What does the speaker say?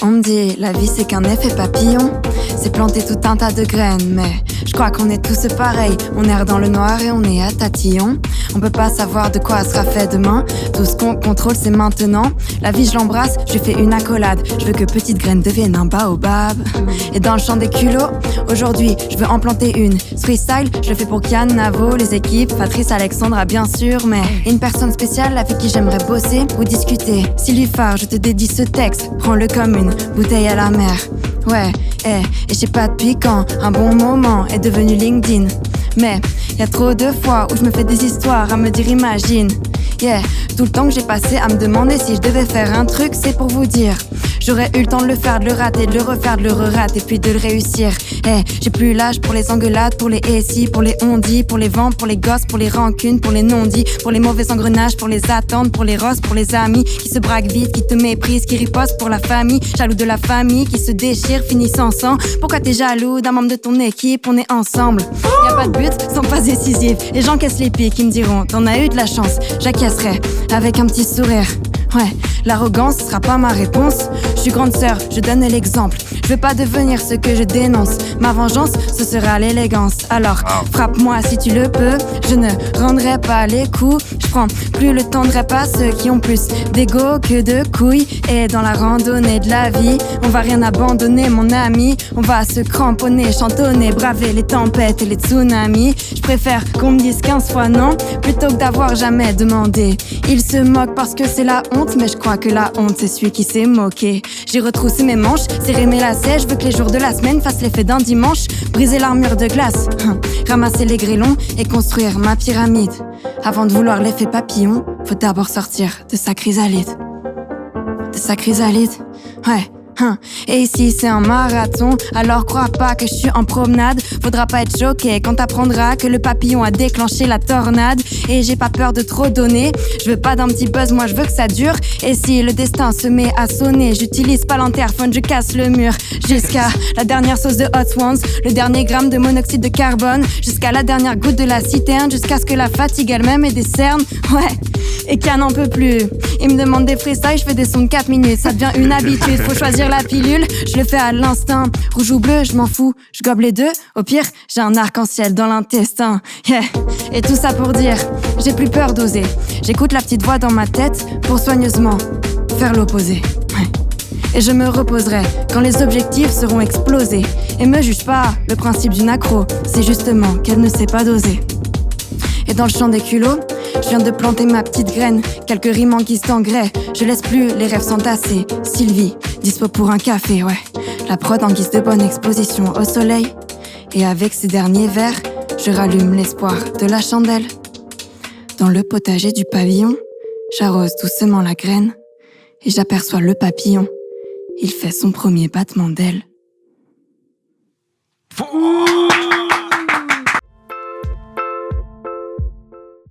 On me dit, la vie c'est qu'un effet papillon. C'est planter tout un tas de graines, mais je crois qu'on est tous pareils. On erre dans le noir et on est à tatillon. On peut pas savoir de quoi sera fait demain. Tout ce qu'on contrôle c'est maintenant. La vie je l'embrasse, je lui fais une accolade. Je veux que petite graine devienne un baobab. Et dans le champ des culots, aujourd'hui je veux en planter une. Freestyle, je le fais pour Kian, Navo, les équipes, Patrice, Alexandra bien sûr. Mais une personne spéciale avec qui j'aimerais bosser ou discuter. Sylvie Farr, je te dédie ce texte. Prends-le comme une bouteille à la mer. Ouais, et je sais pas depuis quand un bon moment est devenu LinkedIn. Mais y a trop de fois où je me fais des histoires à me dire imagine. Yeah, tout le temps que j'ai passé à me demander si je devais faire un truc, c'est pour vous dire. J'aurais eu le temps de le faire, de le rater, de le refaire, de le re-rater, puis de le réussir. J'ai plus l'âge pour les engueulades, pour les SI, pour les on-dit, pour les vents, pour les gosses, pour les rancunes, pour les non-dits, pour les mauvais engrenages, pour les attentes, pour les rosses, pour les amis qui se braquent vite, qui te méprisent, qui ripostent pour la famille, jaloux de la famille, qui se déchirent, finissent ensemble. Pourquoi t'es jaloux d'un membre de ton équipe? On est ensemble. Y a pas de but sans pas décisif. Les gens cassent les pieds, qui me diront t'en as eu de la chance. J'acquiescerai avec un petit sourire. Ouais, l'arrogance sera pas ma réponse. Je suis grande sœur, je donne l'exemple. Je veux pas devenir ce que je dénonce. Ma vengeance, ce sera l'élégance. Alors, frappe-moi si tu le peux. Je ne rendrai pas les coups. Je prends plus le temps de pas ceux qui ont plus d'ego que de couilles. Et dans la randonnée de la vie, on va rien abandonner mon ami. On va se cramponner, chantonner, braver les tempêtes et les tsunamis. Je préfère qu'on me dise 15 fois non plutôt que d'avoir jamais demandé. Ils se moquent parce que c'est la honte, mais je crois que la honte c'est celui qui s'est moqué. J'ai retroussé mes manches, serré mes lacets. Je veux que les jours de la semaine fassent l'effet d'un dimanche. Briser l'armure de glace, ramasser les grêlons et construire ma pyramide. Avant de vouloir l'effet papillon, faut d'abord sortir de sa chrysalide. De sa chrysalide, ouais. Et ici c'est un marathon, alors crois pas que je suis en promenade. Faudra pas être choqué quand t'apprendras que le papillon a déclenché la tornade. Et j'ai pas peur de trop donner, je veux pas d'un petit buzz, moi je veux que ça dure. Et si le destin se met à sonner, j'utilise pas l'interphone, je casse le mur. Jusqu'à la dernière sauce de Hot Ones, le dernier gramme de monoxyde de carbone, jusqu'à la dernière goutte de la citerne, jusqu'à ce que la fatigue elle-même ait des cernes. Ouais, et qu'elle n'en peut plus. Il me demande des freestyles, je fais des sons de 4 minutes. Ça devient une habitude, faut choisir la pilule. Je le fais à l'instinct, rouge ou bleu, je m'en fous. Je gobe les deux, au pire, j'ai un arc-en-ciel dans l'intestin. Yeah. Et tout ça pour dire, j'ai plus peur d'oser. J'écoute la petite voix dans ma tête pour soigneusement faire l'opposé. Ouais. Et je me reposerai quand les objectifs seront explosés. Et me juge pas, le principe d'une accro, c'est justement qu'elle ne sait pas doser. Et dans le champ des culots, je viens de planter ma petite graine. Quelques rimes en guise d'engrais. Je laisse plus les rêves s'entasser. Sylvie, dispo pour un café, ouais. La prod en guise de bonne exposition au soleil. Et avec ces derniers verres, je rallume l'espoir de la chandelle. Dans le potager du pavillon, j'arrose doucement la graine. Et j'aperçois le papillon. Il fait son premier battement d'aile.